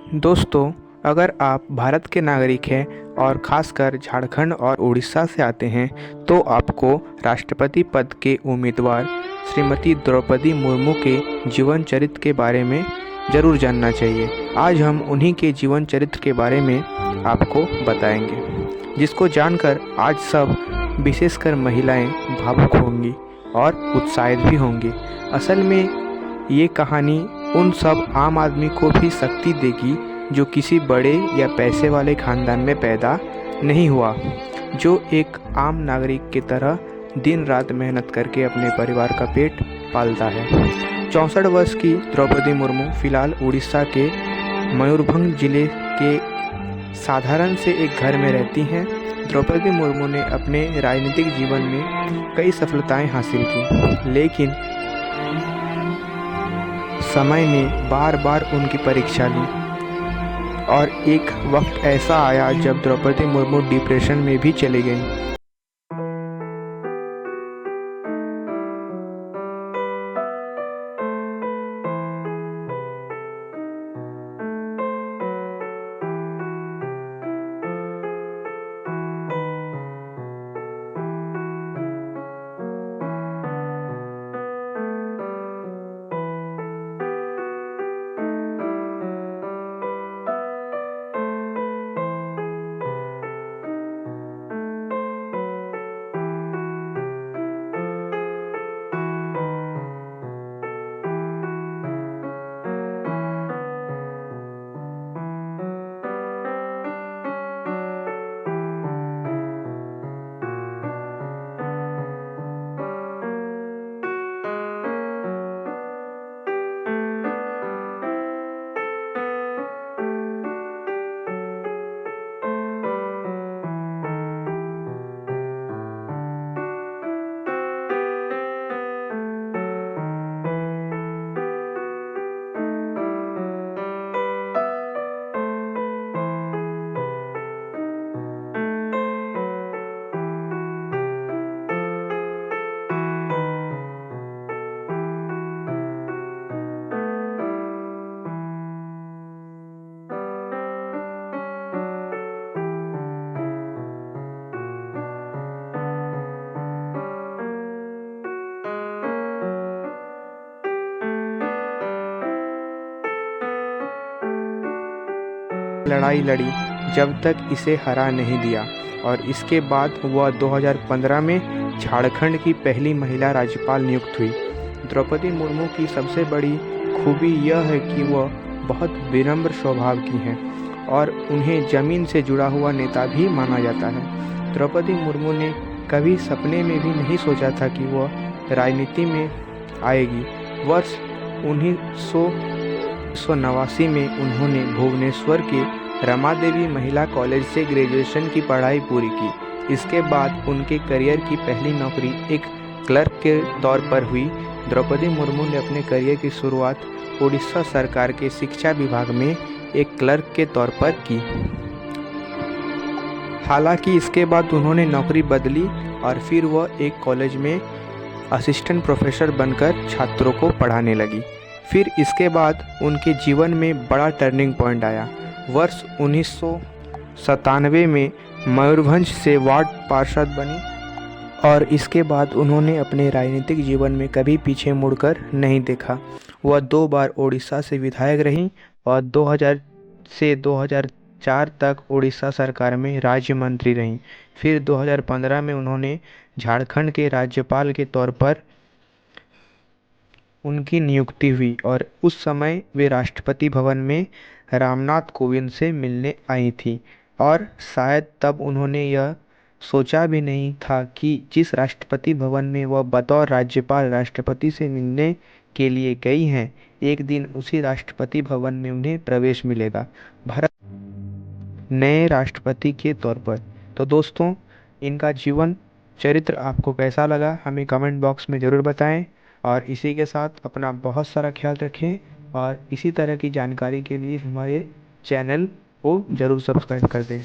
दोस्तों, अगर आप भारत के नागरिक हैं और खासकर झारखंड और उड़ीसा से आते हैं, तो आपको राष्ट्रपति पद के उम्मीदवार श्रीमती द्रौपदी मुर्मू के जीवन चरित्र के बारे में ज़रूर जानना चाहिए। आज हम उन्हीं के जीवन चरित्र के बारे में आपको बताएंगे, जिसको जानकर आज सब, विशेषकर महिलाएं, भावुक होंगी और उत्साहित भी होंगी। असल में ये कहानी उन सब आम आदमी को भी शक्ति देगी जो किसी बड़े या पैसे वाले खानदान में पैदा नहीं हुआ, जो एक आम नागरिक की तरह दिन रात मेहनत करके अपने परिवार का पेट पालता है। 64 वर्ष की द्रौपदी मुर्मू फिलहाल उड़ीसा के मयूरभंज जिले के साधारण से एक घर में रहती हैं। द्रौपदी मुर्मू ने अपने राजनीतिक जीवन में कई सफलताएं हासिल की, लेकिन समय ने बार बार उनकी परीक्षा ली और एक वक्त ऐसा आया जब द्रौपदी मुर्मू डिप्रेशन में भी चली गईं। लड़ाई लड़ी जब तक इसे हरा नहीं दिया, और इसके बाद वह 2015 में झारखंड की पहली महिला राज्यपाल नियुक्त हुई। द्रौपदी मुर्मू की सबसे बड़ी खूबी यह है कि वह बहुत विनम्र स्वभाव की हैं और उन्हें जमीन से जुड़ा हुआ नेता भी माना जाता है। द्रौपदी मुर्मू ने कभी सपने में भी नहीं सोचा था कि वह राजनीति में आएगी। वर्ष 1989 में उन्होंने भुवनेश्वर के रमादेवी महिला कॉलेज से ग्रेजुएशन की पढ़ाई पूरी की। इसके बाद उनके करियर की पहली नौकरी एक क्लर्क के तौर पर हुई। द्रौपदी मुर्मू ने अपने करियर की शुरुआत उड़ीसा सरकार के शिक्षा विभाग में एक क्लर्क के तौर पर की। हालांकि इसके बाद उन्होंने नौकरी बदली और फिर वह एक कॉलेज में असिस्टेंट प्रोफेसर बनकर छात्रों को पढ़ाने लगी। फिर इसके बाद उनके जीवन में बड़ा टर्निंग पॉइंट आया। वर्ष 1997 में मयूरभंज से वार्ड पार्षद बनी और इसके बाद उन्होंने अपने राजनीतिक जीवन में कभी पीछे मुड़कर नहीं देखा। वह 2 बार उड़ीसा से विधायक रहीं और 2000 से 2004 तक उड़ीसा सरकार में राज्य मंत्री रहीं। फिर 2015 में उन्होंने झारखंड के राज्यपाल के तौर पर उनकी नियुक्ति हुई और उस समय वे राष्ट्रपति भवन में रामनाथ कोविंद से मिलने आई थी, और शायद तब उन्होंने यह सोचा भी नहीं था कि जिस राष्ट्रपति भवन में वह बतौर राज्यपाल राष्ट्रपति से मिलने के लिए गई हैं, एक दिन उसी राष्ट्रपति भवन में उन्हें प्रवेश मिलेगा भारत नए राष्ट्रपति के तौर पर। तो दोस्तों, इनका जीवन चरित्र आपको कैसा लगा हमें कमेंट बॉक्स में ज़रूर बताएं, और इसी के साथ अपना बहुत सारा ख्याल रखें और इसी तरह की जानकारी के लिए हमारे चैनल को ज़रूर सब्सक्राइब कर दें।